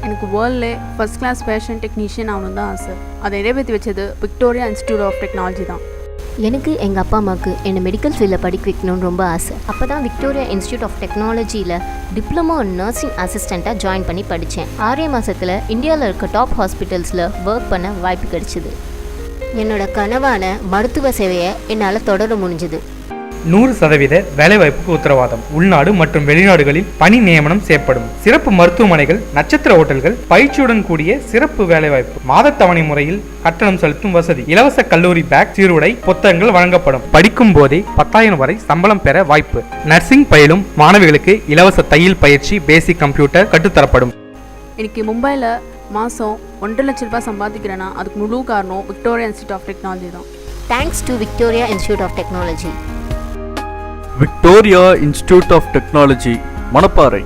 எனக்கு வேர்ல்ட்லே first class fashion technician ஆகணும் தான் ஆசை. அதை நிறைவேற்றி வச்சது விக்டோரியா இன்ஸ்டியூட் ஆஃப் டெக்னாலஜி தான். எனக்கு எங்கள் அப்பா அம்மாவுக்கு என்னை மெடிக்கல் ஃபீல்டில் படிக்க வைக்கணும்னு ரொம்ப ஆசை. அப்போ தான் விக்டோரியா இன்ஸ்டியூட் ஆஃப் டெக்னாலஜியில் டிப்ளமோ நர்சிங் அசிஸ்டண்ட்டாக ஜாயின் பண்ணி படித்தேன். 6 மாதத்தில் இந்தியாவில் இருக்க டாப் ஹாஸ்பிட்டல்ஸில் ஒர்க் பண்ண வாய்ப்பு கிடைச்சிது. என்னோட கனவான மருத்துவ சேவையை என்னால் தொடர முடிஞ்சுது. 100% வேலைவாய்ப்புக்கு உத்தரவாதம். உள்நாடு மற்றும் வெளிநாடுகளில் பணி நியமனம் செய்யப்படும். சிறப்பு மருத்துவமனைகள், நட்சத்திர ஹோட்டல்கள், பயிற்சியுடன் கூடிய சிறப்பு வேலைவாய்ப்பு, மாதத்தவணை முறையில் கட்டணம் செலுத்தும் வசதி, இலவச கல்லூரி பேக், சீருடை, புத்தகங்கள் வழங்கப்படும். படிக்கும் போதே 10,000 வரை சம்பளம் பெற வாய்ப்பு. நர்சிங் பயிலும் மாணவிகளுக்கு இலவச தையல் பயிற்சி, பேசிக் கம்ப்யூட்டர் கற்றுத்தரப்படும். எனக்கு மும்பையில் மாதம் 1.5 லட்ச ரூபாய் சம்பாதிக்கிறேன்னா அதுக்கு முழு காரணம் விக்டோரியா இன்ஸ்டியூட் ஆஃப் டெக்னாலஜி தான். Thanks to Victoria institute of technology. Victoria institute of technology, Manapparai.